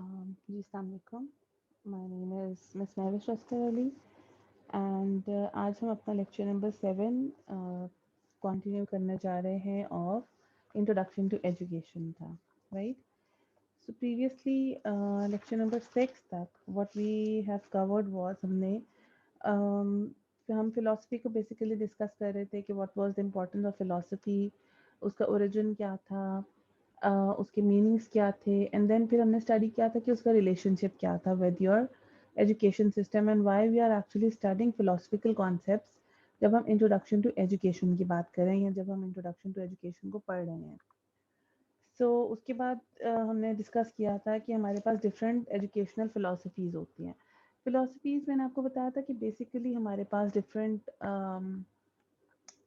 जी अस्सलाम वालेकुम। My name is Miss Mahvish Askar Ali and आज हम अपना लेक्चर नंबर 7 कंटिन्यू करने जा रहे हैं ऑफ इंट्रोडक्शन टू एजुकेशन था, right? So previously lecture number 6 तक what we have covered was हम फिलोसफी को बेसिकली डिस्कस कर रहे थे कि what was the importance of philosophy, उसका ओरिजिन क्या था, उसके मीनिंग्स क्या थे, एंड देन फिर हमने स्टडी किया था कि उसका रिलेशनशिप क्या था with your education system and why we are actually studying philosophical concepts जब हम इंट्रोडक्शन टू एजुकेशन की बात करें या जब हम इंट्रोडक्शन टू एजुकेशन को पढ़ रहे हैं। उसके बाद हमने डिस्कस किया था कि हमारे पास डिफरेंट एजुकेशनल फ़िलासफ़ीज़ होती हैं। फ़िलासफ़ीज़ मैंने आपको बताया था कि बेसिकली हमारे पास डिफरेंट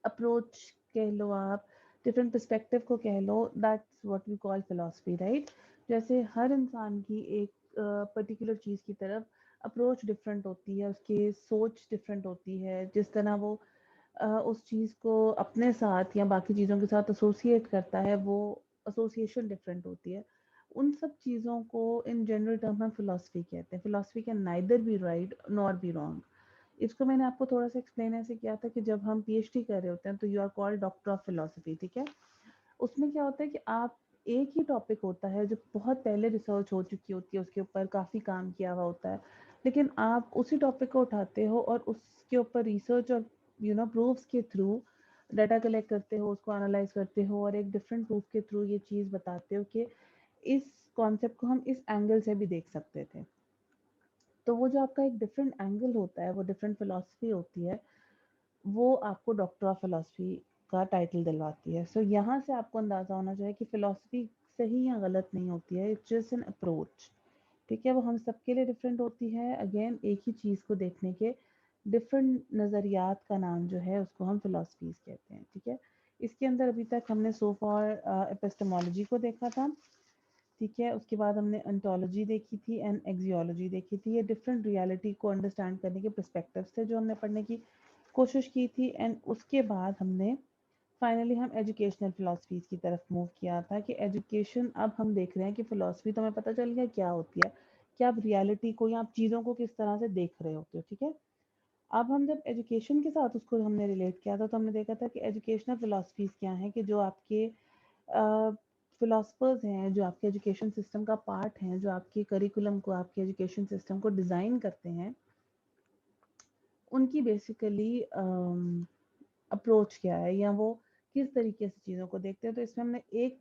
अप्रोच कह लो आप, डिफरेंट पर्सपेक्टिव को कह लो, that's what we call philosophy, right? जैसे हर इंसान की एक पर्टिकुलर चीज़ की तरफ अप्रोच डिफरेंट होती है, उसकी सोच डिफरेंट होती है, जिस तरह वो उस चीज़ को अपने साथ या बाकी चीज़ों के साथ एसोसिएट करता है, वो एसोसिएशन डिफरेंट होती है। उन सब चीज़ों को इन जनरल टर्म हम फिलॉसफी कहते हैं। Philosophy can neither be right nor be wrong. इसको मैंने आपको थोड़ा सा एक्सप्लेन ऐसे किया था कि जब हम पीएचडी कर रहे होते हैं तो you are called doctor of philosophy, ठीक है? उसमें क्या होता है कि आप एक ही टॉपिक होता है जो बहुत पहले रिसर्च हो चुकी होती है, उसके ऊपर काफ़ी काम किया हुआ होता है, लेकिन आप उसी टॉपिक को उठाते हो और उसके ऊपर रिसर्च और प्रूफ्स के थ्रू डाटा कलेक्ट करते हो, उसको एनालाइज करते हो और एक डिफरेंट प्रूफ के थ्रू ये चीज़ बताते हो कि इस कॉन्सेप्ट को हम इस एंगल से भी देख सकते थे। तो वो जो आपका एक डिफरेंट एंगल होता है, वो डिफरेंट फिलॉसफी होती है, वो आपको डॉक्टर ऑफ फिलॉसफी का टाइटल दिलवाती है। यहाँ से आपको अंदाज़ा होना चाहिए कि फिलॉसफी सही या गलत नहीं होती है, इट्स जस्ट एन अप्रोच, ठीक है? वो हम सबके लिए डिफरेंट होती है। अगेन एक ही चीज़ को देखने के डिफरेंट नज़रियात का नाम जो है उसको हम फिलॉसफीज़ कहते हैं, ठीक है? इसके अंदर अभी तक हमने सो फार एपिस्टेमोलॉजी को देखा था, ठीक है? उसके बाद हमने ओंटोलॉजी देखी थी एंड एक्सियोलॉजी देखी थी। ये डिफरेंट रियलिटी को अंडरस्टैंड करने के पर्सपेक्टिव्स थे जो हमने पढ़ने की कोशिश की थी, एंड उसके बाद हमने फाइनली हम एजुकेशनल फिलॉसफीज़ की तरफ मूव किया था कि एजुकेशन, अब हम देख रहे हैं कि फिलॉसफी तो हमें पता चल गया क्या होती है, कि आप रियलिटी को या आप चीज़ों को किस तरह से देख रहे होते हो, ठीक है? अब हम जब एजुकेशन के साथ उसको हमने रिलेट किया था तो हमने देखा था कि एजुकेशनल फिलॉसफीज़ क्या हैं, कि जो आपके फिलोसफर्स हैं, जो आपके एजुकेशन सिस्टम का पार्ट हैं, जो आपके करिकुलम को, आपके एजुकेशन सिस्टम को डिज़ाइन करते हैं, उनकी बेसिकली अप्रोच क्या है या वो किस तरीके से चीज़ों को देखते हैं। तो इसमें हमने एक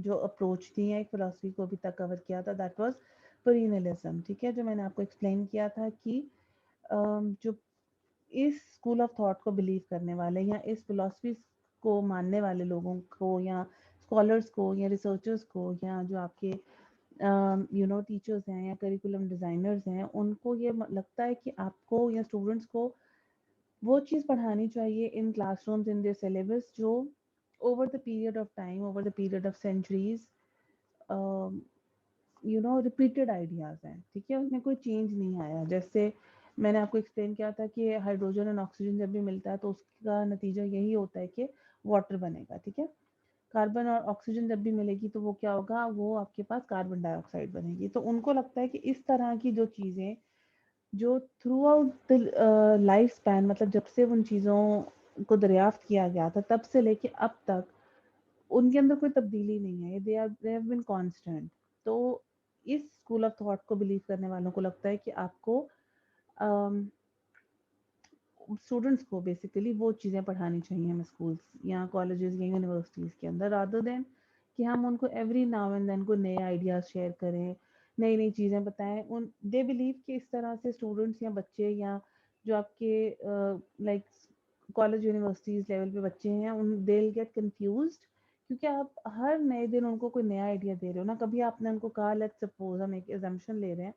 जो अप्रोच थी या एक फिलॉसफी को अभी तक कवर किया था, दैट वाज पेरिनियलिज्म, ठीक है? जो मैंने आपको एक्सप्लेन किया था कि जो इस स्कूल ऑफ थॉट को बिलीव करने वाले या इस फिलॉसफी को मानने वाले लोगों को या स्कॉलर्स को या रिसर्चर्स को या जो आपके टीचर्स हैं या करिकुलम डिज़ाइनर्स हैं, उनको ये लगता है कि आपको या स्टूडेंट्स को वो चीज़ पढ़ानी चाहिए in classrooms in their syllabus जो over the period of time, over the period of centuries repeated ideas हैं, ठीक है? उसमें कोई चेंज नहीं आया। जैसे मैंने आपको एक्सप्लेन किया था कि हाइड्रोजन एंड ऑक्सीजन जब भी मिलता है तो उसका नतीजा यही होता है कि वाटर बनेगा, ठीक है? कार्बन और ऑक्सीजन जब भी मिलेगी तो वो क्या होगा, वो आपके पास कार्बन डाइऑक्साइड बनेगी। तो उनको लगता है कि इस तरह की जो चीज़ें जो through out the life span, मतलब जब से उन चीज़ों को दरियाफ्त किया गया था तब से लेके अब तक उनके अंदर कोई तब्दीली नहीं है, दे हैव बीन कांस्टेंट। तो इस स्कूल ऑफ थॉट को बिलीव करने वालों को लगता है कि आपको स्टूडेंट्स को बेसिकली वो चीज़ें पढ़ानी चाहिए हमें स्कूल्स या कॉलेजेस या यूनिवर्सिटीज़ के अंदर, रादर देन कि हम उनको एवरी नाउ एंड देन को नए आइडियाज़ शेयर करें, नई नई चीज़ें बताएं। उन दे बिलीव कि इस तरह से स्टूडेंट्स या बच्चे या जो आपके लाइक कॉलेज यूनिवर्सिटीज़ लेवल पे बच्चे हैं, उन दे विल गेट कंफ्यूज्ड, क्योंकि आप हर नए दिन उनको कोई नया आइडिया दे रहे हो ना। कभी आपने उनको कहा, लेट्स सपोज हम एक एजम्पशन ले रहे हैं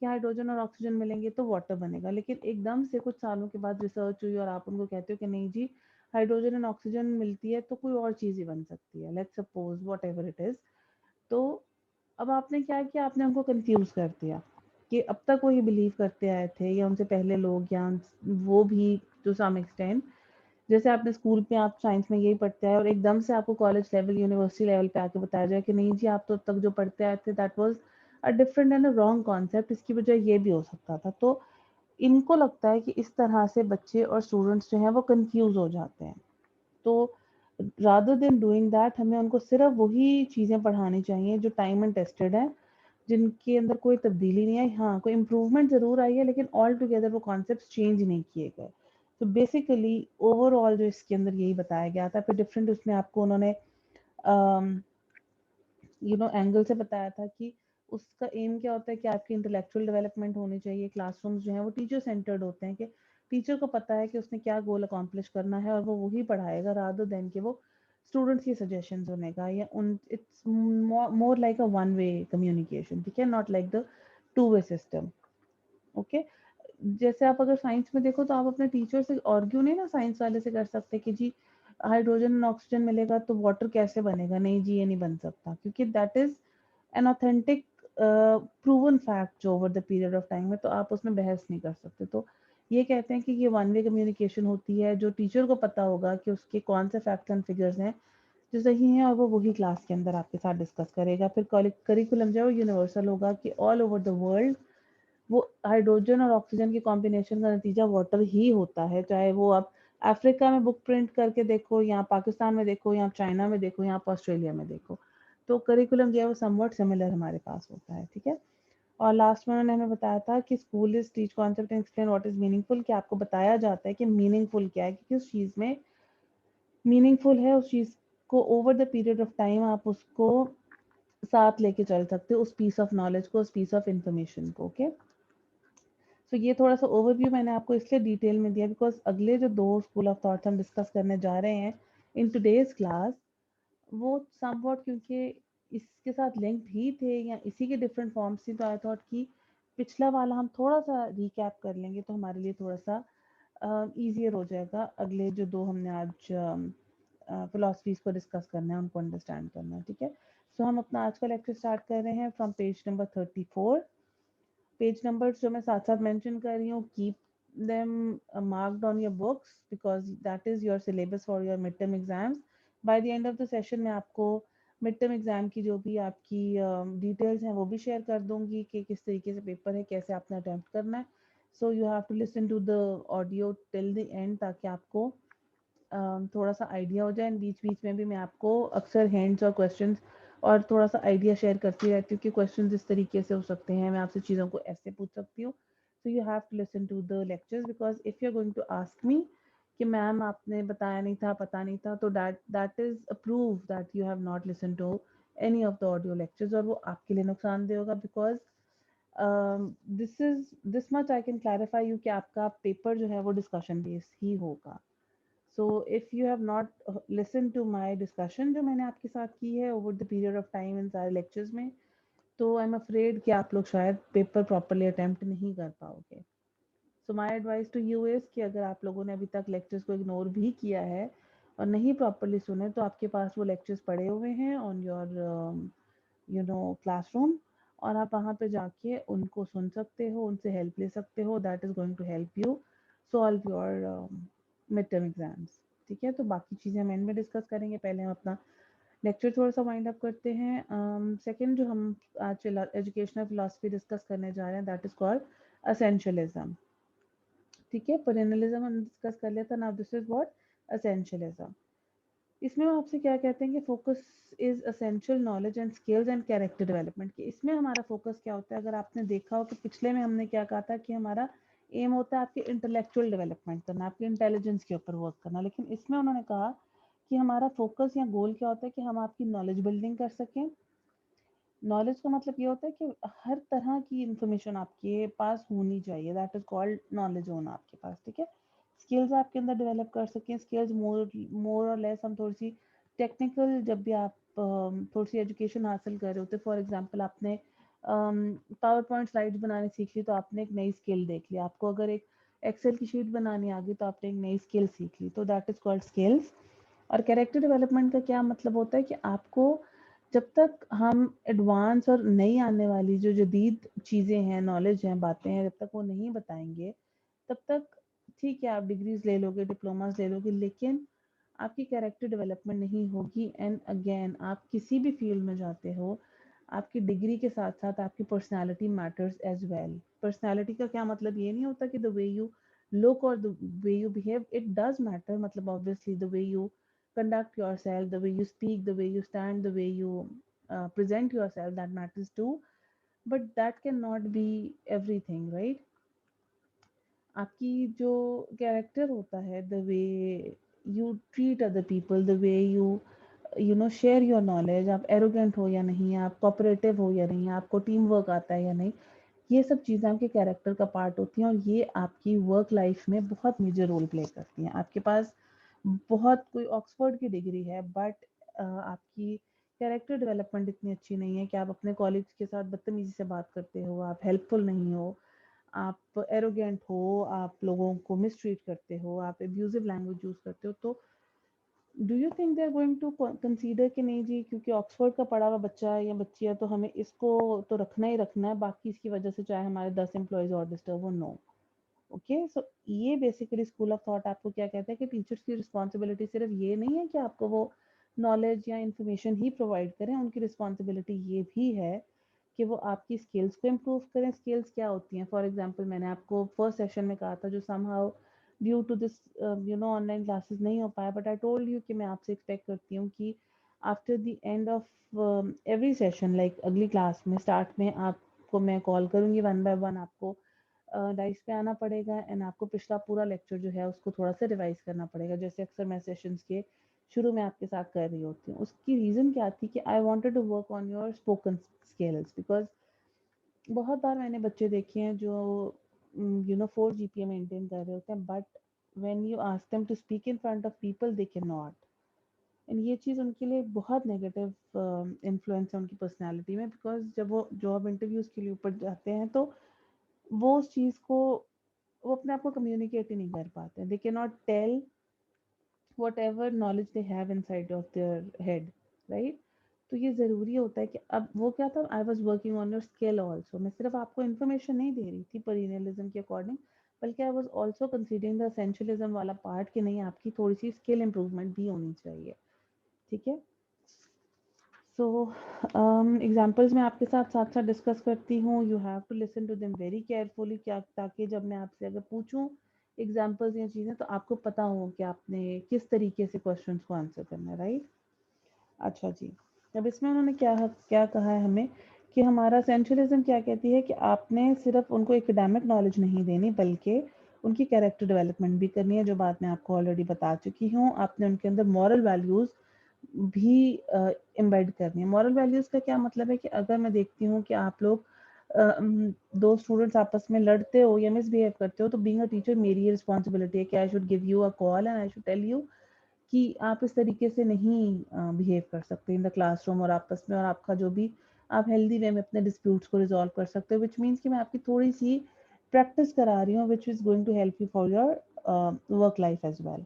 कि हाइड्रोजन और ऑक्सीजन मिलेंगे तो वाटर बनेगा, लेकिन एकदम से कुछ सालों के बाद रिसर्च हुई और आप उनको कहते हो कि नहीं जी, हाइड्रोजन एंड ऑक्सीजन मिलती है तो कोई और चीज़ ही बन सकती है, let's suppose what ever it is. तो अब आपने क्या किया, आपने उनको कंफ्यूज कर दिया कि अब तक वो ये बिलीव करते आए थे या उनसे पहले लोग या वो भी टू सम एक्सटेंट, जैसे आपने स्कूल में आप साइंस में यही पढ़ते आए और एकदम से आपको कॉलेज लेवल यूनिवर्सिटी लेवल पे आके बताया जाए कि नहीं जी, आप तो अब तक जो पढ़ते आए थे that was different and wrong concept, इसकी वजह ये भी हो सकता था। तो इनको लगता है कि इस तरह से बच्चे और स्टूडेंट्स जो हैं वो कंफ्यूज हो जाते हैं। तो रादर देन डूइंग दैट हमें उनको सिर्फ वही चीज़ें पढ़ानी चाहिए जो टाइम एंड टेस्टेड है, जिनके अंदर कोई तब्दीली नहीं आई। हाँ, कोई इम्प्रूवमेंट ज़रूर आई है, लेकिन ऑल टुगेदर वो कॉन्सेप्ट चेंज नहीं किए गए। तो बेसिकली ओवरऑल जो इसके अंदर यही बताया गया था। फिर डिफरेंट उसमें आपको उन्होंने एंगल से बताया था कि उसका एम क्या होता है कि आपकी इंटेलेक्चुअल डेवलपमेंट होनी चाहिए। क्लासरूम्स जो हैं वो टीचर सेंटर्ड होते हैं, कि टीचर को पता है कि उसने क्या गोल अकॉम्प्लिश करना है और वो वही पढ़ाएगा, रादर देन कि वो स्टूडेंट्स की सजेशन सुनेगा, या उन it's more like a one way communication, ठीक है, not like the two way system. Okay, जैसे आप अगर साइंस में देखो तो आप अपने टीचर से आर्ग्यू नहीं ना साइंस वाले से कर सकते कि जी हाइड्रोजन एंड ऑक्सीजन मिलेगा तो वाटर कैसे बनेगा, नहीं जी ये नहीं बन सकता, क्योंकि that is an authentic proven fact जो over the period of time है, तो आप उसमें बहस नहीं कर सकते। तो ये कहते हैं कि ये वन वे कम्युनिकेशन होती है, जो टीचर को पता होगा कि उसके कौन से फैक्ट्स एंड फिगर्स हैं जो सही हैं, और वो वही क्लास के अंदर आपके साथ डिस्कस करेगा। फिर करिकुलम जो है वो यूनिवर्सल होगा कि ऑल ओवर द वर्ल्ड वो हाइड्रोजन और ऑक्सीजन की कॉम्बिनेशन का नतीजा वाटर ही होता है, चाहे वो आप अफ्रीका में बुक प्रिंट करके देखो, या पाकिस्तान में देखो, या चाइना में देखो, या आप ऑस्ट्रेलिया में देखो। तो करिकुलम जो है वो समवट सिमिलर हमारे पास होता है, ठीक है। और लास्ट में उन्होंने हमें बताया था कि school is teach concept and explain what is meaningful, कि आपको बताया जाता है कि मीनिंगफुल क्या है, कि किस चीज़ में मीनिंगफुल है, उस चीज़ को over the period of time आप उसको साथ लेके चल सकते हो, उस पीस ऑफ नॉलेज को, उस पीस ऑफ इंफॉर्मेशन को। ओके, सो ये थोड़ा सा ओवरव्यू मैंने आपको इसलिए डिटेल में दिया बिकॉज अगले जो दो स्कूल ऑफ थॉट्स हम डिस्कस करने जा रहे हैं इन टुडेज क्लास, वो समवॉट क्योंकि इसके साथ लिंक्ड ही थे या इसी के डिफरेंट फॉर्म्स थी, तो आई थॉट कि पिछला वाला हम थोड़ा सा रिकैप कर लेंगे तो हमारे लिए थोड़ा सा ईजियर हो जाएगा अगले जो दो हमने आज फिलोसफीज को डिस्कस करना है, उनको अंडरस्टैंड करना है, ठीक है। सो हम अपना आज का लेक्चर स्टार्ट कर रहे हैं from page number 34। Page numbers जो मैं साथ साथ मेंशन कर रही हूँ, keep them marked on your books because that is your syllabus for your mid term exams. By the end of the session मैं आपको मिड टर्म एग्जाम की जो भी आपकी डिटेल्स हैं वो भी शेयर कर दूंगी कि किस तरीके से पेपर है, कैसे आपने अटेम्प्ट करना है। So you have to listen to the audio till the end ताकि आपको थोड़ा सा आइडिया हो जाए। बीच बीच में भी मैं आपको अक्सर हैंड्स और क्वेश्चंस और थोड़ा सा आइडिया शेयर करती रहती हूँ कि क्वेश्चंस इस तरीके से हो सकते हैं, मैं आपसे चीज़ों को ऐसे पूछ सकती हूँ। So you have to listen to the lectures because if you are going to ask me कि मैम आपने बताया नहीं था, पता नहीं था, तो that is a prove that you have not listen to any of the audio lectures, और वो आपके लिए नुकसानदेह होगा because this much I can clarify you कि आपका पेपर जो है वो डिस्कशन बेस्ड ही होगा। So if you have not listen to my discussion जो मैंने आपके साथ की है over the period of time इन सारे लेक्चर्स में, तो आई एम अफ्रेड कि आप लोग शायद पेपर प्रॉपरली अटेम्प्ट नहीं कर पाओगे। So my advice to you is कि अगर आप लोगों ने अभी तक लेक्चर्स को इग्नोर भी किया है और नहीं प्रॉपरली सुने, तो आपके पास वो लेक्चर्स पड़े हुए हैं ऑन योर क्लासरूम, और आप वहाँ पे जाके उनको सुन सकते हो, उनसे हेल्प ले सकते हो। That is going to help you solve your mid term exams, ठीक है। तो बाकी चीज़ें हम एंड में डिस्कस करेंगे, पहले हम अपना लेक्चर थोड़ा सा वाइंड अप करते हैं। सेकंड जो हम आज एजुकेशनल फिलोसफी डिस्कस करने जा रहे हैं दैट इज़ कॉल्ड असेंशियलिज्म, ठीक है। पेरेनलिज्म हम डिस्कस कर लिया था, now this is what essentialism. इसमें वो आपसे क्या कहते हैं कि focus is essential knowledge and skills and character development की। इसमें हमारा फोकस क्या होता है, अगर आपने देखा हो कि पिछले में हमने क्या कहा था कि हमारा एम होता है आपके इंटेलेक्चुअल डेवलपमेंट करना, आपके इंटेलिजेंस के ऊपर वर्क करना, लेकिन इसमें उन्होंने कहा कि हमारा फोकस या गोल क्या होता है कि हम आपकी नॉलेज बिल्डिंग कर सकें। नॉलेज का मतलब ये होता है कि हर तरह की इंफॉर्मेशन आपके पास होनी चाहिए, दैट इज कॉल्ड नॉलेज होना आपके पास, ठीक है। स्किल्स आपके अंदर डेवलप कर सकें, स्किल्स मोर मोर और लेस हम थोड़ी सी टेक्निकल, जब भी आप थोड़ी सी एजुकेशन हासिल कर रहे होते, फॉर एग्जांपल आपने पावर पॉइंट स्लाइड्स बनानी सीख ली तो आपने एक नई स्किल देख ली, आपको अगर एक एक्सेल की शीट बनानी आ गई तो आपने एक नई स्किल सीख ली, तो दैट इज कॉल्ड स्किल्स। और कैरेक्टर डेवलपमेंट का क्या मतलब होता है कि आपको जब तक हम एडवांस और नई आने वाली जो जदीद चीज़ें हैं, नॉलेज हैं, बातें हैं, जब तक वो नहीं बताएंगे तब तक ठीक है आप डिग्रीज ले लोगे, डिप्लोमास ले लोगे, लेकिन आपकी कैरेक्टर डेवलपमेंट नहीं होगी। एंड अगेन आप किसी भी फील्ड में जाते हो, آپ کی ڈگری کے ساتھ ساتھ آپ کی personality matters as well. Personality کا کیا مطلب یہ نہیں ہوتا کہ the way you look or the way you behave, it does matter. مطلب obviously the way you conduct yourself, the way you speak, the way you stand, the way you present yourself, that matters too. But that cannot be everything, right? آپ کی جو character ہوتا ہے, the way you treat other people, the way you share your knowledge, آپ arrogant ہو یا نہیں, آپ cooperative ہو یا نہیں, آپ کو ٹیم ورک آتا ہے یا نہیں, یہ سب چیزیں آپ کے کیریکٹر کا پارٹ ہوتی ہیں, اور یہ آپ کی ورک لائف میں بہت میجر رول پلے کرتی ہیں. آپ کے پاس بہت کوئی آکسفورڈ کی ڈگری ہے, بٹ آپ کی کیریکٹر ڈیولپمنٹ اتنی اچھی نہیں ہے کہ آپ اپنے کالج کے ساتھ بدتمیزی سے بات کرتے ہو, آپ ہیلپ فل نہیں ہو, آپ ایروگینٹ ہو, آپ لوگوں کو مس ٹریٹ کرتے ہو, آپ ابیوزو لینگویج یوز کرتے ہو, تو do you think they are going to consider کہ نہیں جی کیونکہ آکسفورڈ کا پڑھا ہوا بچہ ہے یا بچی ہے تو ہمیں اس کو تو رکھنا ہی رکھنا ہے, باقی اس کی وجہ سے چاہے ہمارے 10 امپلائیز اور ڈسٹرب ہو, نو. اوکے, سو یہ بیسیکلی اسکول آف تھاٹ آپ کو کیا کہتا ہے کہ ٹیچرس کی رسپانسبلٹی صرف یہ نہیں ہے کہ آپ کو وہ نالج یا انفارمیشن ہی پرووائڈ کریں, ان کی رسپانسبلٹی یہ بھی ہے کہ وہ آپ کی اسکلس کو امپروو کریں. اسکلس کیا ہوتی ہیں, فار ایگزامپل میں نے آپ کو فرسٹ سیشن میں کہا تھا جو somehow due to this online classes نہیں ہو پایا, بٹ آئی ٹولڈ یو کہ میں آپ سے ایکسپیکٹ کرتی ہوں کہ after the end of every session, like اگلی کلاس میں اسٹارٹ میں آپ کو میں کال کروں گی, ون بائی ون آپ کو ڈائس پہ آنا پڑے گا, اینڈ آپ کو پچھلا پورا لیکچر جو ہے اس کو تھوڑا سا ریوائز کرنا پڑے گا, جیسے اکثر میں سیشنز کے شروع میں آپ کے ساتھ کر رہی ہوتی ہوں. اس کی ریزن کیا تھی کہ I wanted to work on your spoken skills, because بہت بار میں نے بچے دیکھے ہیں جو 4 GPA مینٹین کر رہے ہوتے ہیں, but when you ask them to speak in front of people they cannot, and یہ چیز ان کے لیے بہت نیگیٹو انفلوئنس ہے ان کی پرسنالٹی میں, بیکاز جب وہ جاب انٹرویوز کے لیے اوپر جاتے ہیں تو وہ اس چیز کو وہ اپنے آپ کو کمیونیکیٹ ہی نہیں کر پاتے, they cannot tell whatever knowledge they have inside of their head, right? تو یہ ضروری ہوتا ہے کہ اب وہ کیا تھا, I was working on your skill also, میں صرف آپ کو انفارمیشن نہیں دے رہی تھی پرینیلزم کے اکارڈنگ, بلکہ I was also considering the essentialism والا پارٹ کہ نہیں آپ کی تھوڑی سی اسکل امپروومنٹ بھی ہونی چاہیے. ٹھیک ہے, سو ایگزامپلس میں آپ کے ساتھ ساتھ ڈسکس کرتی ہوں, you have to listen to them very carefully, کیا تاکہ جب میں آپ سے اگر پوچھوں ایگزامپلس یا چیزیں تو آپ کو پتا ہو کہ آپ نے کس طریقے سے کوشچنس کو آنسر کرنا ہے, رائٹ. اچھا جی, اب اس میں انہوں نے کیا کہا ہے ہمیں کہ ہمارا سینچرلزم کیا کہتی ہے کہ آپ نے صرف ان کو اکیڈیمک نالج نہیں دینی بلکہ ان کی کیریکٹر ڈیولپمنٹ بھی کرنی ہے, جو بات میں آپ کو آلریڈی بتا چکی ہوں. آپ نے ان کے اندر مورل ویلیوز بھی امبیڈ کرنی ہے. مورل ویلیوز کا کیا مطلب ہے کہ اگر میں دیکھتی ہوں کہ آپ لوگ دو اسٹوڈنٹس آپس میں لڑتے ہو یا مس بہیو کرتے ہو, تو بینگ اے ٹیچر میری یہ رسپانسبلٹی ہے کہ I should give you a call and I should tell you کہ آپ اس طریقے سے نہیں بہیو کر سکتے ان دا کلاس روم اور آپس میں, اور آپ کا جو بھی آپ ہیلدی وے میں اپنے ڈسپیوٹس کو ریزالو کر سکتے ہو, وچ مینس کہ میں آپ کی تھوڑی سی پریکٹس کرا رہی ہوں, which is going to help you for your work life as well.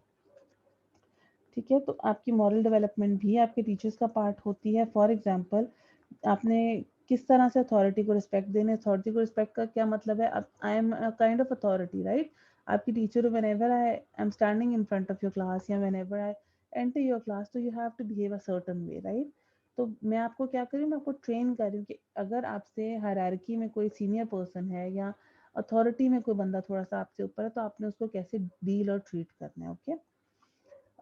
ٹھیک ہے, تو آپ کی مورل ڈیولپمنٹ بھی آپ کے ٹیچرس کا پارٹ ہوتی ہے. فار ایگزامپل آپ نے کس طرح سے اتھارٹی کو رسپیکٹ دینے, اتھارٹی کو رسپیکٹ کا کیا مطلب ہے, I am kind of authority, right. آپ کی teacher whenever I am standing in front of your class یا whenever I enter your class, تو you have to behave a certain way, right. تو میں آپ کو کیا کر رہی ہوں, میں آپ کو ٹرین کر رہی ہوں کہ اگر آپ سے ہائرارکی میں کوئی سینئر پرسن ہے یا اتھارٹی میں کوئی بندہ تھوڑا سا آپ سے اوپر ہے, تو آپ نے اس کو کیسے ڈیل اور ٹریٹ کرنا ہے. اوکے,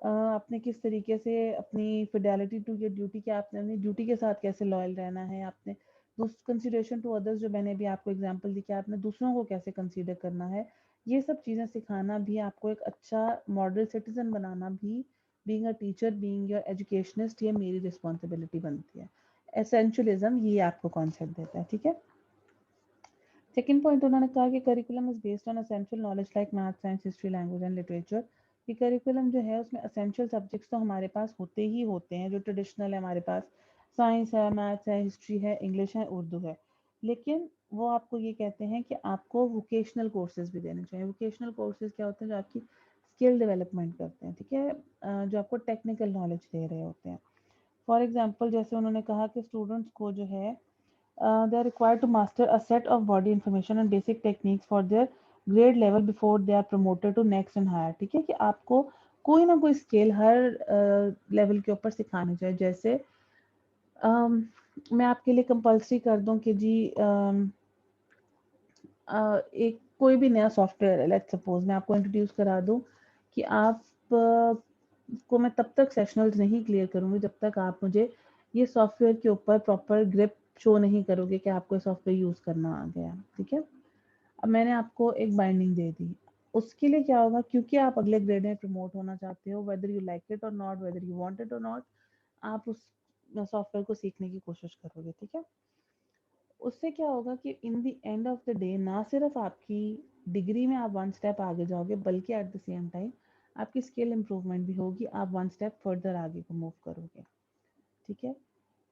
آپ نے کس طریقے سے اپنی فیڈیلٹی ٹو یور ڈیوٹی, کہ آپ نے اپنی ڈیوٹی کے ساتھ کیسے لائل رہنا ہے, آپ نے کنسیڈریشن ٹو ادرس, جو میں نے بھی آپ کو ایگزامپل دی کہ آپ نے دوسروں کو کیسے کنسیڈر کرنا ہے, یہ سب چیزیں سکھانا بھی آپ کو ایک اچھا ماڈل سٹیزن بنانا بھی, being a teacher, being your educationist, یہ میری رسپانسبلٹی بنتی ہے. ایسینشلزم یہ آپ کو کانسیپٹ دیتا ہے. ٹھیک ہے, سیکنڈ پوائنٹ انہوں نے کہا کہ curriculum is based on essential knowledge like math, science, history, language and literature. کہ کریکولم جو ہے اس میں اسینشیل سبجیکٹس تو ہمارے پاس ہوتے ہی ہوتے ہیں, جو ٹریڈیشنل ہے ہمارے پاس, سائنس ہے, میتھس ہے, ہسٹری ہے, انگلش ہے, اردو ہے. لیکن وہ آپ کو یہ کہتے ہیں کہ آپ کو ووکیشنل کورسز بھی دینے چاہیے. ووکیشنل کورسز کیا ہوتے ہیں, جو آپ کی اسکل ڈیولپمنٹ کرتے ہیں, ٹھیک ہے, جو آپ کو ٹیکنیکل نالج دے رہے ہوتے ہیں. فار ایگزامپل جیسے انہوں نے کہا کہ اسٹوڈنٹس کو جو ہے they are required to master a set of body information and basic techniques for their grade level before they are promoted to next and higher. ٹھیک ہے, کہ آپ کو کوئی نہ کوئی اسکل ہر لیول کے اوپر سکھانی چاہیے. جیسے मैं आपके लिए कंपल्सरी कर दूं कि जी एक कोई भी नया सॉफ्टवेयर है, लेट्स सपोज मैं आपको इंट्रोड्यूस करा दूं कि आप को मैं तब तक सेशनल्स नहीं क्लियर करूंगी जब तक आप मुझे ये सॉफ्टवेयर के ऊपर प्रॉपर ग्रिप शो नहीं करोगे कि आपको सॉफ्टवेयर यूज करना आ गया, ठीक है। अब मैंने आपको एक बाइंडिंग दे दी, उसके लिए क्या होगा, क्योंकि आप अगले ग्रेड में प्रमोट होना चाहते हो, वेदर यू लाइक इट और not, whether you want it और नॉट, आप उस सॉफ्टवेयर को सीखने की कोशिश करोगे, ठीक है। उससे क्या होगा कि in the end of the day ना सिर्फ आपकी डिग्री में आप वन स्टेप आगे जाओगे, बल्कि एट द सेम टाइम आपकी स्किल इम्प्रूवमेंट भी होगी, आप वन स्टेप फर्दर आगे को मूव करोगे, ठीक है।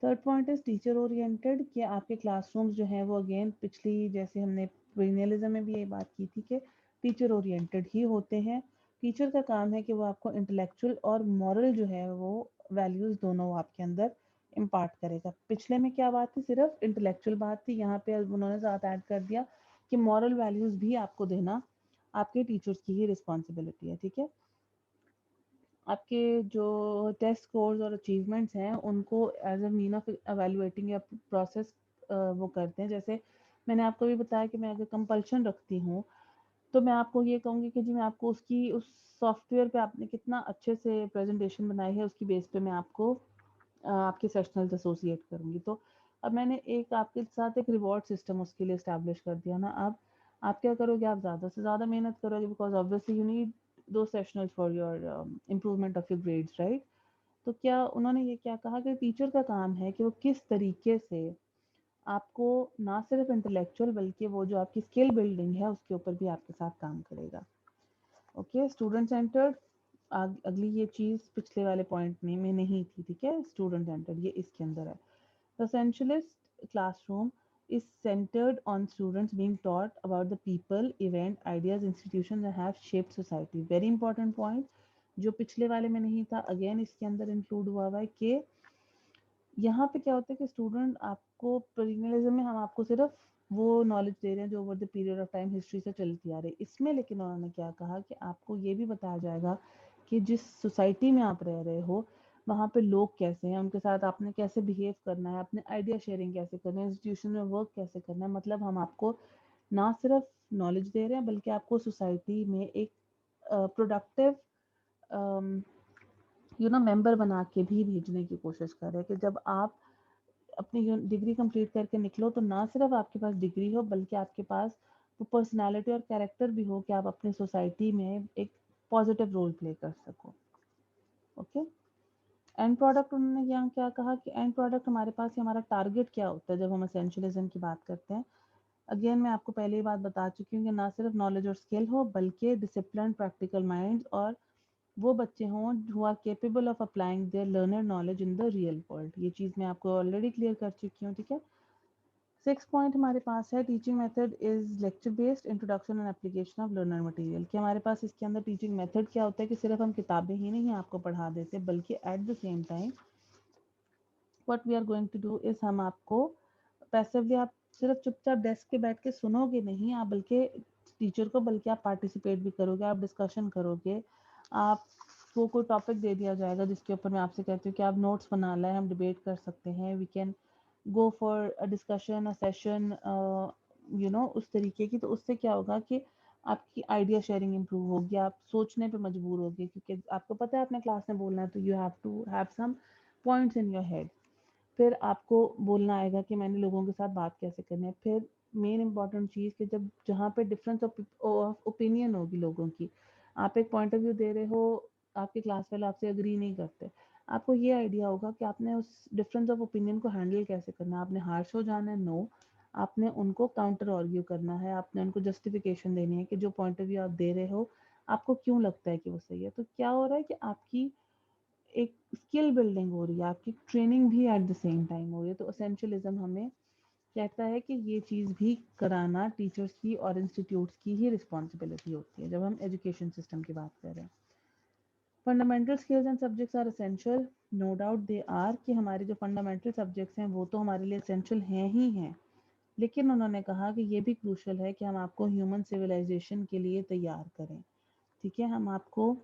Third point is teacher oriented, कि आपके क्लासरूम्स जो हैं वो अगेन पिछली जैसे हमने प्रीनियलिज्म में भी ये बात की थी कि टीचर ओरिएंटेड ही होते हैं। टीचर का काम है कि वो आपको इंटेलेक्चुअल और मॉरल जो है वो वैल्यूज दोनों वो आपके अंदर इम्पार्ट करेगा। पिछले में क्या बात थी, सिर्फ इंटेलेक्चुअल बात थी, यहाँ पे उन्होंने साथ ऐड कर दिया कि मॉरल वैल्यूज भी आपको देना आपके टीचर्स की ही रिस्पॉन्सिबिलिटी है, ठीक है। आपके जो टेस्ट स्कोर्स और अचीवमेंट्स हैं उनको as a mean of evaluating या प्रोसेस वो करते हैं। जैसे मैंने आपको भी बताया कि मैं अगर कंपल्शन रखती हूँ तो मैं आपको ये कहूँगी कि जी मैं आपको उसकी उस सॉफ्टवेयर पे आपने कितना अच्छे से प्रेजेंटेशन बनाई है उसकी बेस पे मैं आपको आपके सेशनल्स एसोसिएट करूँगी। तो अब मैंने एक आपके साथ एक रिवॉर्ड सिस्टम उसके लिए इस्टेब्लिश कर दिया ना। अब आप क्या करोगे, आप ज़्यादा से ज़्यादा मेहनत करोगे, बिकॉज ऑब्वियसली यू नीड दो sessionals for your improvement of your grades, right. तो क्या उन्होंने ये क्या कहा कि टीचर का काम है कि वो किस तरीके से आपको ना सिर्फ इंटेलेक्चुअल बल्कि वो जो आपकी स्किल बिल्डिंग है उसके ऊपर भी आपके साथ काम करेगा। ओके, स्टूडेंट सेंटर्ड, अगली ये चीज़ पिछले वाले पॉइंट में नहीं थी, ठीक है। स्टूडेंट सेंटर्ड ये इसके अंदर है। The essentialist classroom is centered on students being taught about the people, event, ideas, institutions that have shaped society. Very important point जो पिछले वाले में नहीं था, अगेन इसके अंदर इंक्लूड हुआ हुआ है कि यहाँ पे क्या होता है कि स्टूडेंट आपको प्रीमियलिज्म में हम आपको सिर्फ वो नॉलेज दे रहे हैं जो over the period of time history से चलती आ रही है। इसमें लेकिन उन्होंने क्या कहा कि आपको ये भी बताया जाएगा कि जिस सोसाइटी में आप रह रहे हो वहाँ पे लोग कैसे हैं, उनके साथ आपने कैसे बिहेव करना है, अपने आइडिया शेयरिंग कैसे करना है, इंस्टीट्यूशन में वर्क कैसे करना है। मतलब हम आपको ना सिर्फ नॉलेज दे रहे हैं बल्कि आपको सोसाइटी में एक प्रोडक्टिव मेंबर बना के भी भेजने की कोशिश कर रहे हैं कि जब आप अपनी डिग्री कंप्लीट करके निकलो तो ना सिर्फ आपके पास डिग्री हो बल्कि आपके पास वो पर्सनालिटी और कैरेक्टर भी हो कि आप अपनी सोसाइटी में एक पॉजिटिव रोल प्ले कर सको। ओके, एंड प्रोडक्ट उन्होंने यहाँ क्या कहा कि एंड प्रोडक्ट हमारे पास ही हमारा टारगेट क्या होता है जब हम एसेंशियलिज्म की बात करते हैं। अगेन मैं आपको पहले ही बात बता चुकी हूँ कि ना सिर्फ नॉलेज और स्किल हो बल्कि डिसिप्लिन, प्रैक्टिकल माइंड और वो बच्चे हों who are capable of applying their learner knowledge in the real world. ये चीज़ मैं आपको ऑलरेडी क्लियर कर चुकी हूँ, ठीक है। सिक्स पॉइंट हमारे पास है teaching method is lecture based introduction and application of learner material, कि हमारे पास इसके अंदर टीचिंग मेथड क्या होता है कि सिर्फ हम किताबें ही नहीं आपको पढ़ा देते बल्कि at the same time what we are going to do is हम आपको पैसिवली, आप सिर्फ चुपचाप डेस्क पे बैठ के सुनोगे नहीं, आप बल्कि टीचर को बल्कि आप पार्टिसिपेट भी करोगे, आप डिस्कशन करोगे। आपको कोई टॉपिक दे दिया जाएगा जिसके ऊपर मैं आपसे कहती हूँ कि आप नोट्स बना लें, हम डिबेट कर सकते हैं, we can go for a discussion, a session, उस तरीके की। तो उससे क्या होगा कि आपकी आइडिया शेयरिंग इंप्रूव होगी, आप सोचने पे मजबूर होगे क्योंकि आपको पता है आपने क्लास में बोलना है, तो you have to have some points in your head. फिर आपको बोलना आएगा कि मैंने लोगों के साथ बात कैसे करनी है। फिर मेन इंपॉर्टेंट चीज़ कि जब जहाँ पे डिफरेंस ऑफ ओपिनियन होगी लोगों की, आप एक पॉइंट ऑफ व्यू दे रहे हो, आपके क्लास वाले आपसे अग्री नहीं करते, आपको ये आइडिया होगा कि आपने उस डिफरेंस ऑफ ओपिनियन को हैंडल कैसे करना है। आपने हार्श हो जाना है, नो, आपने उनको काउंटर आर्ग्यू करना है, आपने उनको जस्टिफिकेशन देनी है कि जो पॉइंट ऑफ व्यू आप दे रहे हो आपको क्यों लगता है कि वो सही है। तो क्या हो रहा है कि आपकी एक स्किल बिल्डिंग हो रही है, आपकी ट्रेनिंग भी एट द सेम टाइम हो रही है। तो एसेंशियलिज्म हमें कहता है कि ये चीज़ भी कराना टीचर्स की और इंस्टीट्यूट्स की ही रिस्पॉन्सिबिलिटी होती है जब हम एजुकेशन सिस्टम की बात कर रहे हैं। Fundamental skills and subjects are essential, no doubt they are, कि हमारे जो फंडामेंटल सब्जेक्ट्स हैं वो तो हमारे लिए एसेंशियल हैं ही हैं, लेकिन उन्होंने कहा कि ये भी क्रूशल है कि हम आपको ह्यूमन सिविलाइजेशन के लिए तैयार करें, ठीक है। हम आपको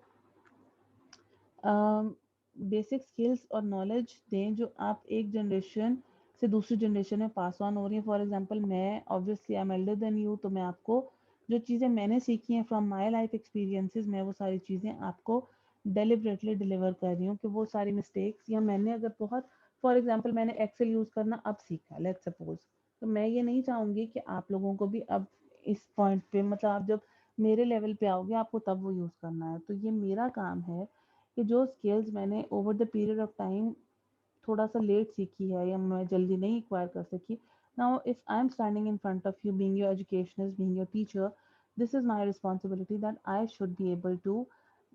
बेसिक स्किल्स और नॉलेज दें जो आप एक जनरेशन से दूसरी जनरेशन में पास ऑन हो रही हैं। फॉर एग्जांपल मैं obviously I am elder than you, तो मैं आपको जो चीज़ें मैंने सीखी हैं फ्रॉम माय लाइफ एक्सपीरियंसेस, मैं वो सारी चीज़ें आपको डेलिबरेटली डिलीवर कर रही हूँ कि वो सारी मिस्टेक्स या मैंने अगर बहुत, फॉर एग्जांपल मैंने एक्सेल यूज़ करना अब सीखा, लेट्स सपोज, तो मैं ये नहीं चाहूँगी कि आप लोगों को भी अब इस पॉइंट पे, मतलब आप जब मेरे लेवल पे आओगे आपको तब वो यूज़ करना है। तो ये मेरा काम है कि जो स्किल्स मैंने over the period of time थोड़ा सा लेट सीखी है या मैं जल्दी नहीं एक्वायर कर सकी, now if I am standing in front of you being your educationist, being your teacher, this is my responsibility that I should be able to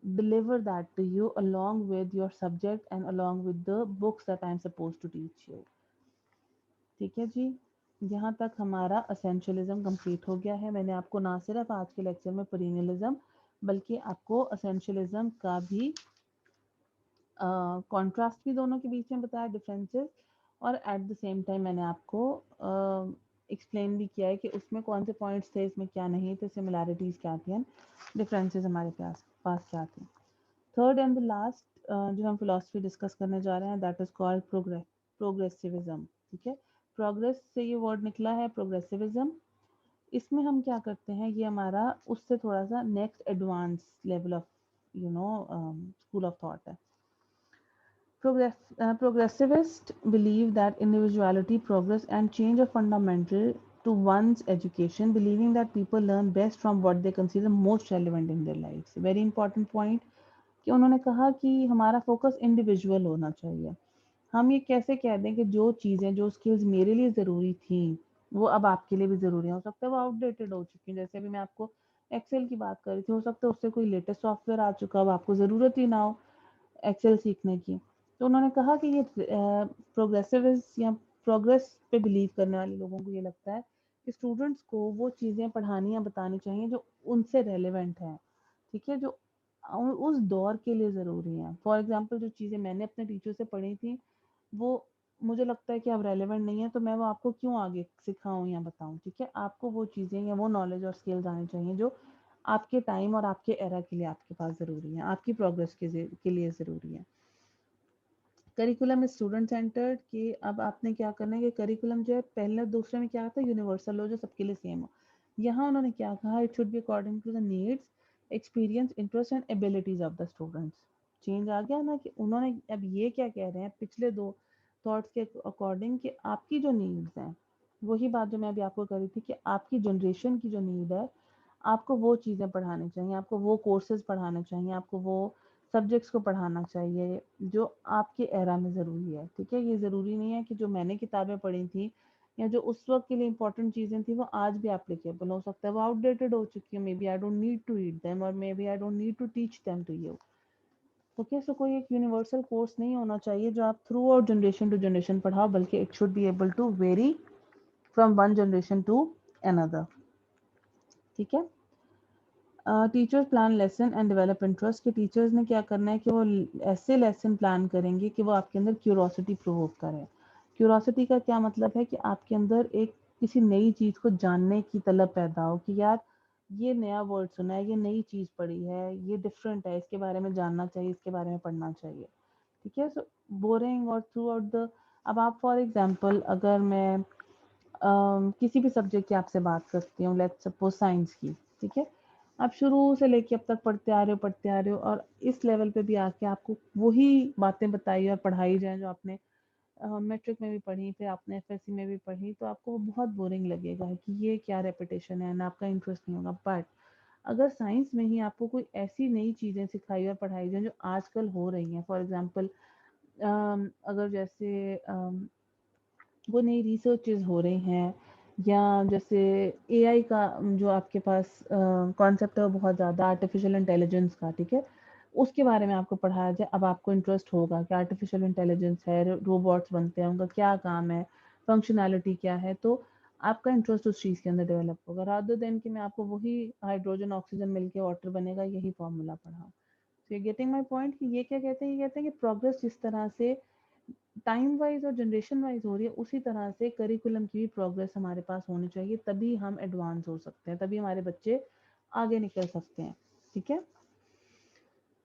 deliver that to you along with your subject and along with the books that I am supposed to teach you. ठीक है जी, यहाँ तक हमारा essentialism complete हो गया है। मैंने आपको ना सिर्फ आज के लेक्चर में पेरिनियलिज्म बल्कि आपको असेंशियलिज्म का भी कॉन्ट्रास्ट भी दोनों के बीच में बताया, डिफरेंसेस, और एट द सेम टाइम मैंने आपको एक्सप्लेन भी किया है कि उसमें कौन से पॉइंट्स थे, इसमें क्या नहीं थे, सिमिलैरिटीज क्या थी, डिफरेंसेस हमारे पास क्या थे। थर्ड एंड द लास्ट जो हम फिलोसफी डिस्कस करने जा रहे हैं दैट इज कॉल्ड प्रोग्रेसिविज्म। ठीक है, प्रोग्रेस से ये वर्ड निकला है, प्रोग्रेसिविज्म। इसमें हम क्या करते हैं, ये हमारा उससे थोड़ा सा next advance level of school of thought है। Progressivists believe that individuality, progress, and change are fundamental to one's education, believing that people learn best from what they consider most relevant in their lives. Very important point कि उन्होंने कहा कि हमारा focus individual होना चाहिए। हम ये कैसे कह दें कि जो चीज़ें, जो स्किल्स मेरे लिए ज़रूरी थी वो अब आपके लिए भी ज़रूरी हो सकता है वो आउटडेटेड हो चुकी है। जैसे अभी मैं आपको एक्सेल की बात कर रही थी, हो सकता है उससे कोई लेटेस्ट सॉफ्टवेयर आ चुका हो, आपको ज़रूरत ही ना हो एक्सेल सीखने की। तो उन्होंने कहा कि ये प्रोग्रेसिविस्ट या प्रोग्रेस पे बिलीव करने वाले लोगों को ये लगता है कि स्टूडेंट्स को वो चीज़ें पढ़ानी या बतानी चाहिए जो उनसे रेलेवेंट है, ठीक है, जो उस दौर के लिए ज़रूरी है। फॉर एग्जांपल जो चीज़ें मैंने अपने टीचर से पढ़ी थी वो मुझे लगता है कि अब रेलेवेंट नहीं है, तो मैं वो आपको क्यों आगे सिखाऊं या बताऊं। ठीक है, आपको वो चीज़ें या वो नॉलेज और स्किल्स आनी चाहिए जो आपके टाइम और आपके एरा के लिए आपके पास ज़रूरी है, आपकी प्रोग्रेस के लिए ज़रूरी है। करिकुलम स्टूडेंट सेंटर्ड कि अब आपने क्या करना है कि करिकुलम जो है पहले दूसरे में क्या था, यूनिवर्सल हो जो सबके लिए सेम हो। यहाँ उन्होंने क्या कहा, it should be according to the needs, experience, interest and abilities of the students. Change आ गया ना कि उन्होंने अब ये क्या कह रहे हैं पिछले दो थॉट्स के अकॉर्डिंग कि आपकी जो नीड्स हैं, वही बात जो मैं अभी आपको कर रही थी कि आपकी जनरेशन की जो नीड है आपको वो चीज़ें पढ़ानी चाहिए, आपको वो कोर्सेज पढ़ाने चाहिए, आपको वो सब्जेक्ट्स को पढ़ाना चाहिए जो आपके एरा में ज़रूरी है। ठीक है, ये ज़रूरी नहीं है कि जो मैंने किताबें पढ़ी थी या जो उस वक्त के लिए इंपॉर्टेंट चीज़ें थी वो आज भी एप्लीकेबल हो सकता है वो आउटडेटेड हो चुकी है, maybe I don't need to read them और maybe I don't need to teach them to you. Okay, so कोई एक यूनिवर्सल कोर्स नहीं होना चाहिए जो आप throughout generation to generation पढ़ाओ, बल्कि it should be able to vary from one generation to another. ठीक है, teachers plan lesson and develop interest कि टीचर्स ने क्या करना है कि वो ऐसे लेसन प्लान करेंगे कि वो आपके अंदर क्यूरोसिटी प्रोवोक करें। क्यूरोसिटी का क्या मतलब है कि आपके अंदर एक किसी नई चीज़ को जानने की तलब पैदा हो कि यार ये नया वर्ड सुना है, ये नई चीज़ पढ़ी है, ये डिफरेंट है, इसके बारे में जानना चाहिए, इसके बारे में पढ़ना चाहिए। ठीक है, सो बोरिंग और थ्रू आउट द, अब आप फॉर एग्जांपल अगर मैं किसी भी सब्जेक्ट की आपसे बात करती हूँ, लेट्स सपोज साइंस की, ठीक है, आप शुरू से लेके अब तक पढ़ते आ रहे हो और इस लेवल पे भी आके आपको वही बातें बताई और पढ़ाई जाए जो आपने मैट्रिक में भी पढ़ी, फिर आपने एफएससी में भी पढ़ी, तो आपको वो बहुत बोरिंग लगेगा कि ये क्या रेपिटेशन है, ना आपका इंटरेस्ट नहीं होगा। बट अगर साइंस में ही आपको कोई ऐसी नई चीज़ें सिखाई और पढ़ाई जाए जो आजकल हो रही हैं, फॉर एग्जांपल अगर जैसे वो नई रिसर्चेज हो रही हैं या जैसे एआई का जो आपके पास कॉन्सेप्ट है वो बहुत ज़्यादा आर्टिफिशियल इंटेलिजेंस का, ठीक है, उसके बारे में आपको पढ़ाया जाए, अब आपको इंटरेस्ट होगा कि आर्टिफिशियल इंटेलिजेंस है, रोबोट्स बनते हैं, उनका क्या काम है, फंक्शनैलिटी क्या है, तो आपका इंटरेस्ट उस चीज़ के अंदर डेवलप होगा रादर देन कि मैं आपको वही हाइड्रोजन ऑक्सीजन मिलके वाटर बनेगा यही फॉर्मूला पढ़ाऊँ। तो गेटिंग माई पॉइंट कि ये क्या कहते हैं, ये कहते हैं कि प्रोग्रेस जिस तरह से टाइम वाइज और जनरेशन वाइज हो रही है उसी तरह से करिकुलम की भी प्रोग्रेस हमारे पास होनी चाहिए, तभी हम एडवांस हो सकते हैं, तभी हमारे बच्चे आगे निकल सकते हैं। ठीक है,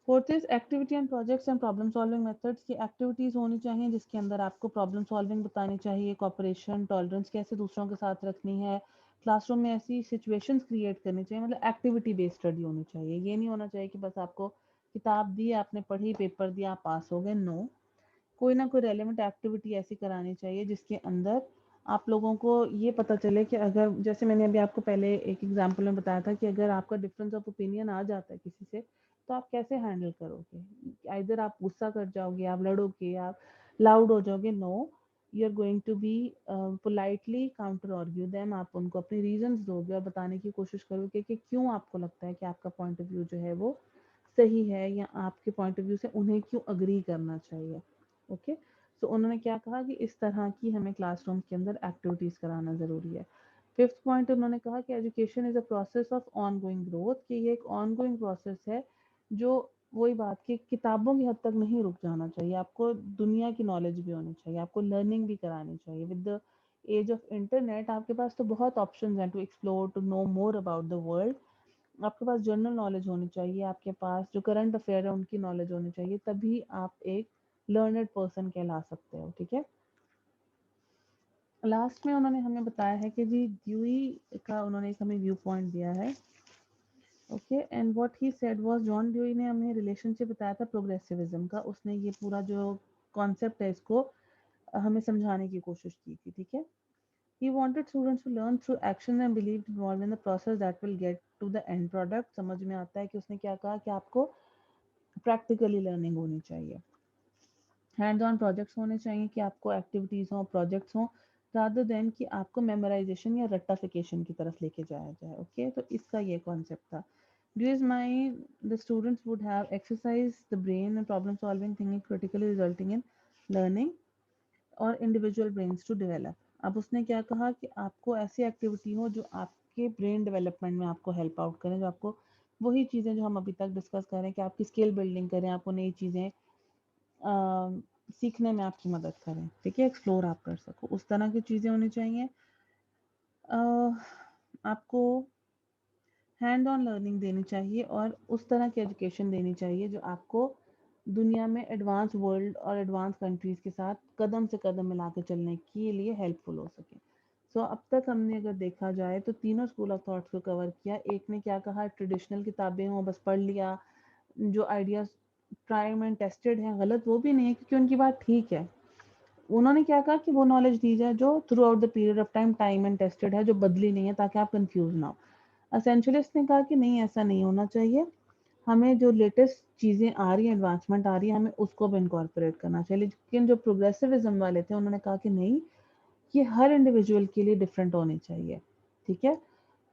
fourth is activity and projects and problem solving methods की एक्टिविटीज होनी चाहिए जिसके अंदर आपको प्रॉब्लम सॉल्विंग बतानी चाहिए, कॉपरेशन, टॉलरेंस कैसे दूसरों के साथ रखनी है, क्लासरूम में ऐसी सिचुएशंस क्रिएट करनी चाहिए, मतलब एक्टिविटी बेस्ड स्टडी होनी चाहिए। ये नहीं होना चाहिए कि बस आपको किताब दी, आपने पढ़ी, पेपर दिया, आप पास हो गए। नो, कोई ना कोई रेलेवेंट एक्टिविटी ऐसी करानी चाहिए जिसके अंदर आप लोगों को ये पता चले कि अगर, जैसे मैंने अभी आपको पहले एक एग्जांपल में बताया था कि अगर आपका डिफरेंस ऑफ ओपिनियन आ जाता है किसी से, तो आप कैसे हैंडल करोगे। इधर आप गुस्सा कर जाओगे, आप लड़ोगे, आप लाउड हो जाओगे। No, you are going to be politely counter argue them. आप उनको अपने रीजंस दोगे और बताने की कोशिश करोगे कि क्यों आपको लगता है कि आपका पॉइंट ऑफ व्यू जो है वो सही है, या आपके पॉइंट ऑफ व्यू से उन्हें क्यों अग्री करना चाहिए। ओके, सो उन्होंने क्या कहा कि इस तरह की हमें क्लासरूम के अंदर एक्टिविटीज कराना जरूरी है। फिफ्थ पॉइंट उन्होंने कहा कि education is a process of on going growth, कि ये एक ऑन गोइंग प्रोसेस है जो, वही बात कि किताबों की हद तक नहीं रुक जाना चाहिए, आपको दुनिया की नॉलेज भी होनी चाहिए, आपको लर्निंग भी करानी चाहिए। With the age of internet आपके पास तो बहुत ऑप्शंस हैं to explore, to know more about the world. आपके पास जनरल नॉलेज होनी चाहिए, आपके पास जो करंट अफेयर है उनकी नॉलेज होनी चाहिए, तभी आप एक लर्नड पर्सन कहला सकते हो। ठीक है, लास्ट में उन्होंने हमें बताया है कि जी ड्यूई का उन्होंने एक हमें व्यू पॉइंट दिया है। Okay, and what he said was, John dewy ने हमें रिलेशनशिप बताया था प्रोग्रेसिविज्म का। उसने ये पूरा जो कॉन्सेप्ट है इसको हमें समझाने की कोशिश की थी। ठीक है, he wanted students to learn through action and believed involved in the process that will get to the end product। समझ में आता है कि उसने क्या कहा कि आपको प्रैक्टिकली लर्निंग होनी चाहिए, हैंड्स ऑन प्रोजेक्ट्स होने चाहिए, कि आपको एक्टिविटीज हो, प्रोजेक्ट्स हो, रादर देन कि आपको मेमोराइजेशन या रट्टाफिकेशन की तरफ लेके जाया जाए। ओके, तो इसका ये कॉन्सेप्ट था। During my, the students would have exercised the brain and problem solving thinking critically resulting in learning और इंडिविजुअल ब्रेन्स टू डेवलप। अब उसने क्या कहा कि आपको ऐसी एक्टिविटी हो जो आपके ब्रेन डेवलपमेंट में आपको हेल्प आउट करें, जो आपको वही चीज़ें जो हम अभी तक डिस्कस करें कि आपकी स्किल बिल्डिंग करें, आपको नई चीज़ें सीखने में आपकी मदद करें। ठीक है, एक्सप्लोर आप कर सको, उस तरह की चीज़ें होनी चाहिए। आपको हैंड ऑन लर्निंग देनी चाहिए और उस तरह की एजुकेशन देनी चाहिए जो आपको दुनिया में एडवांस वर्ल्ड और एडवांस कंट्रीज के साथ कदम से कदम मिला के चलने के लिए हेल्पफुल हो सके। सो अब तक हमने अगर देखा जाए तो तीनों स्कूल ऑफ थॉट्स को कवर किया। एक ने क्या कहा, ट्रेडिशनल किताबें हों, बस पढ़ लिया, जो आइडियाज ट्राइड एंड टेस्टेड हैं, गलत वो भी नहीं है क्योंकि उनकी बात ठीक है। उन्होंने क्या कहा कि वो नॉलेज दी जाए जो through out the period of time and tested है, जो बदली नहीं है, ताकि आप कंफ्यूज ना हो। असेंशलिस्ट ने कहा कि नहीं, ऐसा नहीं होना चाहिए, हमें जो लेटेस्ट चीज़ें आ रही हैं, एडवांसमेंट आ रही है, हमें उसको भी इनकॉर्पोरेट करना चाहिए। लेकिन जो प्रोग्रेसिविज्म वाले थे उन्होंने कहा कि नहीं, ये हर इंडिविजुअल के लिए डिफरेंट होनी चाहिए। ठीक है,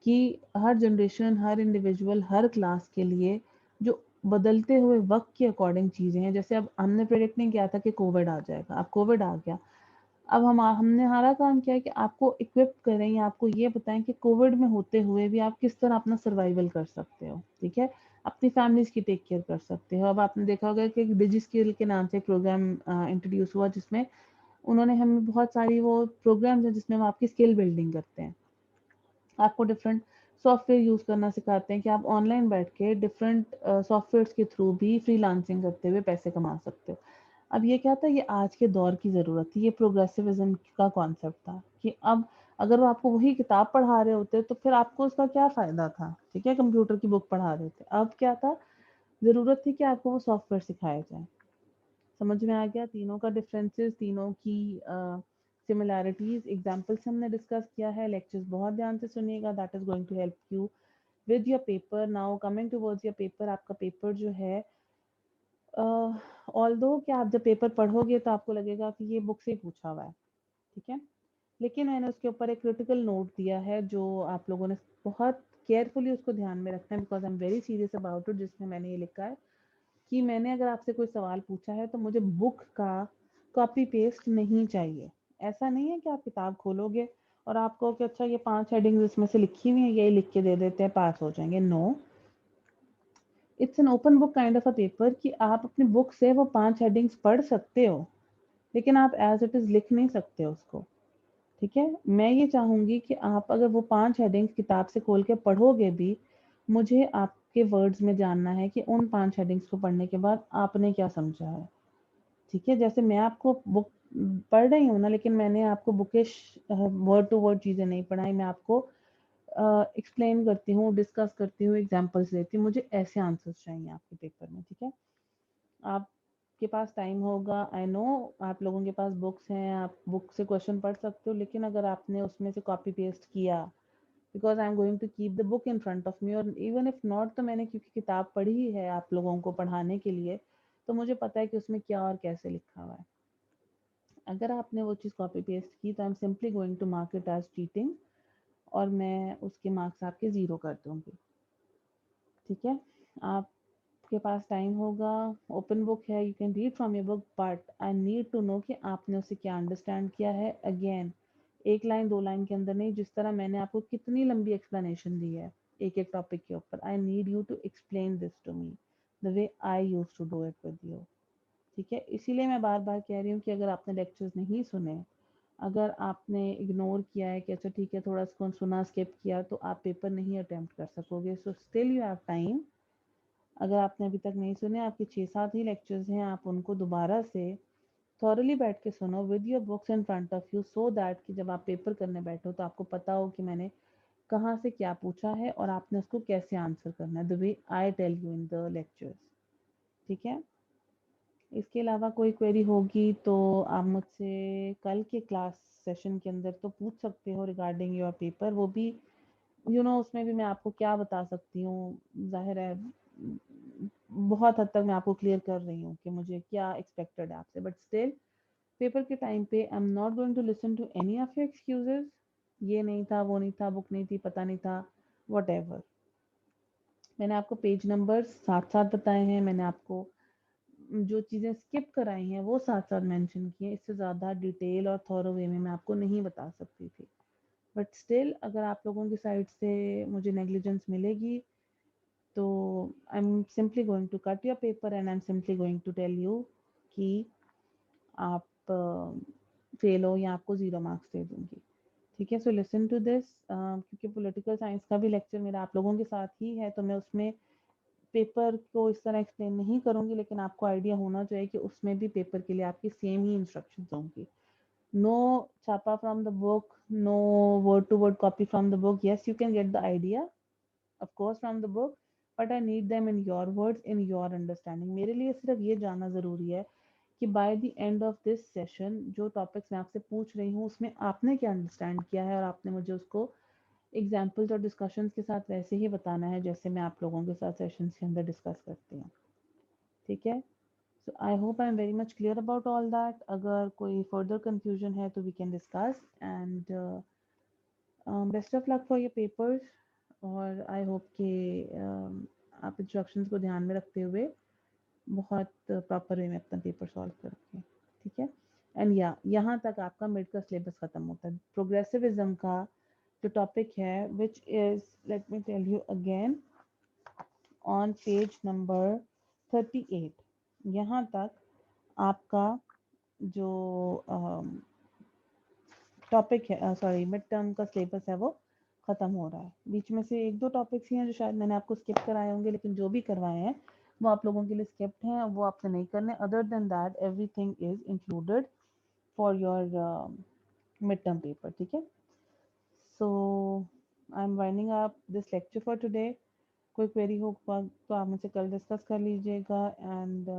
कि हर जनरेशन, हर इंडिविजुअल, हर क्लास के लिए जो बदलते हुए वक्त के अकॉर्डिंग चीज़ें हैं। जैसे अब हमने प्रेडिक्ट नहीं किया था कि कोविड आ जाएगा, अब कोविड आ गया। अब हमने हमारा काम क्या है कि आपको इक्विप करें या आपको ये बताएं कि कोविड में होते हुए भी आप किस तरह अपना सर्वाइवल कर सकते हो। ठीक है, अपनी फैमिलीज की टेक केयर कर सकते हो। अब आपने देखा होगा कि डिजी स्किल के नाम से एक प्रोग्राम इंट्रोड्यूस हुआ, जिसमें उन्होंने हमें बहुत सारी वो प्रोग्राम्स हैं जिसमें वो आपकी स्किल बिल्डिंग करते हैं, आपको डिफरेंट सॉफ्टवेयर यूज़ करना सिखाते हैं कि आप ऑनलाइन बैठ के डिफरेंट सॉफ्टवेयर्स के थ्रू भी फ्रीलांसिंग करते हुए पैसे कमा सकते हो। अब ये क्या था, ये आज के दौर की ज़रूरत थी, ये प्रोग्रेसिविज्म का कॉन्सेप्ट था कि अब अगर वो आपको वही किताब पढ़ा रहे होते तो फिर आपको उसका क्या फ़ायदा था। ठीक है, कंप्यूटर की बुक पढ़ा रहे थे, अब क्या था, ज़रूरत थी कि आपको वो सॉफ्टवेयर सिखाया जाए। समझ में आ गया तीनों का डिफरेंसेस, तीनों की सिमिलैरिटीज, एग्जांपल्स हमने डिस्कस किया है। लेक्चर्स बहुत ध्यान से सुनिएगा, that is going to help you with your paper. Now coming towards your paper, आपका पेपर जो है, ऑल्दो कि आप जब पेपर पढ़ोगे तो आपको लगेगा कि ये बुक से ही पूछा हुआ है। ठीक है, लेकिन मैंने उसके ऊपर एक क्रिटिकल नोट दिया है जो आप लोगों ने बहुत केयरफुली उसको ध्यान में रखना है, because I am very serious about it. जिसमें मैंने ये लिखा है कि मैंने अगर आपसे कोई सवाल पूछा है तो मुझे बुक का कॉपी पेस्ट नहीं चाहिए। ऐसा नहीं है कि आप किताब खोलोगे और आप कहो कि अच्छा ये 5 हेडिंग्स इसमें से लिखी हुई हैं, यही लिख के दे देते हैं, पास हो जाएंगे। No, it's an open book kind of a paper, कि आप अपनी बुक से वो 5 हेडिंग्स पढ़ सकते हो, लेकिन आप एज इट इज लिख नहीं सकते उसको। ठीक है, मैं ये चाहूंगी कि आप अगर वो 5 हेडिंग्स किताब से खोल के पढ़ोगे भी, मुझे आपके वर्ड्स में जानना है कि उन 5 हेडिंग्स को पढ़ने के बाद आपने क्या समझा है, ठीक है? जैसे मैं आपको बुक पढ़ रही हूँ ना, लेकिन मैंने आपको बुकिश वर्ड टू वर्ड चीज़ें नहीं पढ़ाई, मैं आपको एक्सप्लेन करती हूँ, डिस्कस करती हूँ, एग्ज़ाम्पल्स देती हूँ, मुझे ऐसे आंसर्स चाहिए आपके पेपर में, ठीक है? आपके पास टाइम होगा, आई नो आप लोगों के पास बुक्स हैं, आप बुक से क्वेश्चन पढ़ सकते हो, लेकिन अगर आपने उसमें से कॉपी पेस्ट किया, because I am going to keep the book in front of me, और इवन इफ नॉट, तो मैंने क्योंकि किताब पढ़ी ही है आप लोगों को पढ़ाने के लिए, तो मुझे पता है कि उसमें क्या और कैसे लिखा हुआ है। अगर आपने वो चीज़ कॉपी पेस्ट की तो I am simply going to mark it as cheating, और मैं उसके मार्क्स आपके ज़ीरो कर दूंगी, ठीक है? आपके पास टाइम होगा, ओपन बुक है, you can read from your book, but I need to know कि आपने उसे क्या अंडरस्टैंड किया है। अगेन, एक लाइन दो लाइन के अंदर नहीं, जिस तरह मैंने आपको कितनी लंबी एक्सप्लेनेशन दी है एक एक टॉपिक के ऊपर, I need you to explain this to me the way I use to do it with you, ठीक है? इसीलिए मैं बार बार कह रही हूँ कि अगर आपने लेक्चर्स नहीं सुने, अगर आपने इग्नोर किया है कि अच्छा ठीक है थोड़ा सुना स्किप किया, तो आप पेपर नहीं अटेम्प्ट कर सकोगे। So still you have time. अगर आपने अभी तक नहीं सुने, आपके 6-7 ही लेक्चर्स हैं, आप उनको दोबारा से थॉरली बैठ के सुनो with your books in front of you, so that कि जब आप पेपर करने बैठो तो आपको पता हो कि मैंने कहाँ से क्या पूछा है और आपने उसको कैसे आंसर करना है, the way I tell you in the lectures, ठीक है? इसके अलावा कोई क्वेरी होगी तो आप मुझसे कल के क्लास सेशन के अंदर तो पूछ सकते हो रिगार्डिंग योर पेपर, वो भी उसमें भी मैं आपको क्या बता सकती हूँ, ज़ाहिर है बहुत हद तक मैं आपको क्लियर कर रही हूँ कि मुझे क्या एक्सपेक्टेड है आपसे, बट स्टिल पेपर के टाइम पे I am not going to listen to any of your excuses, ये नहीं था, वो नहीं था, बुक नहीं थी, पता नहीं था, वट एवर। मैंने आपको पेज नंबर साथ साथ बताए हैं, मैंने आपको जो चीज़ें स्किप कराई हैं वो साथ साथ मेंशन की हैं, इससे ज़्यादा डिटेल और थॉरो वे में मैं आपको नहीं बता सकती थी। बट स्टिल अगर आप लोगों की साइड से मुझे नेग्लिजेंस मिलेगी, तो I am simply going to cut your paper and I am simply going to tell you कि आप फेल हो या आपको ज़ीरो मार्क्स दे दूंगी, ठीक है? सो लिसन टू दिस, क्योंकि पॉलिटिकल साइंस का भी लेक्चर मेरा आप लोगों के साथ ही है, तो मैं उसमें पेपर को इस तरह एक्सप्लेन नहीं करूंगी, लेकिन आपको आइडिया होना चाहिए कि उसमें भी पेपर के लिए आपकी सेम ही इंस्ट्रक्शंस होंगी। नो छापा from the book, no word to word copy from the book, yes you can get the idea of course from the book, but I need them in your words, in your understanding। मेरे लिए सिर्फ ये जानना ज़रूरी है कि by the end of this session जो topics मैं आपसे पूछ रही हूँ उसमें आपने क्या अंडरस्टैंड किया है, और आपने मुझे उसको एग्जाम्पल्स और डिस्कशंस के साथ वैसे ही बताना है जैसे मैं आप लोगों के साथ सेशंस के अंदर डिस्कस करती हूँ, ठीक है? So I hope I am very much clear about all that. अगर कोई फर्दर कंफ्यूजन है तो we can discuss, and best of luck for your papers, और आई होप कि आप इंस्ट्रक्शंस को ध्यान में रखते हुए बहुत प्रॉपर वे में अपना पेपर सॉल्व करोगे, ठीक है? एंड या यहाँ तक आपका मिड का सिलेबस खत्म होता है। प्रोग्रेसिविज्म का जो टॉपिक है which is, let me tell you again, on page number 38, यहाँ तक आपका जो टॉपिक है, सॉरी, मिड टर्म का सिलेबस है वो खत्म हो रहा है। बीच में से एक दो टॉपिक्स ही हैं जो शायद मैंने आपको स्किप कराए होंगे, लेकिन जो भी करवाए हैं वो आप लोगों के लिए स्किप्ड हैं, वो आपने नहीं करने। Other than that everything is included for your mid term paper, ठीक है? So I am winding up this lecture for today. कोई क्वेरी हो तो आप मुझसे कल डिस्कस कर लीजिएगा, and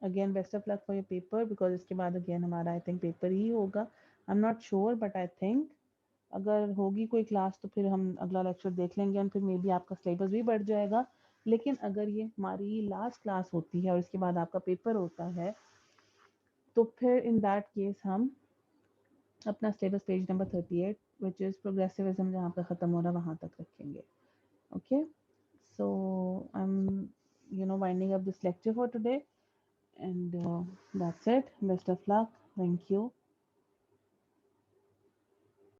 again best of luck for your paper, because इसके बाद अगेन हमारा आई थिंक पेपर ही होगा, I am not sure but I think अगर होगी कोई क्लास तो फिर हम अगला लेक्चर देख लेंगे, और फिर मे बी आपका सिलेबस भी बढ़ जाएगा। लेकिन अगर ये हमारी लास्ट क्लास होती है और इसके बाद आपका पेपर होता है, तो फिर इन दैट केस हम अपना syllabus page number 38 which is progressivism जहाँ पे ख़त्म हो रहा है वहाँ तक रखेंगे, okay? So I'm, winding up this lecture for today, and that's it. Best of luck. Thank you.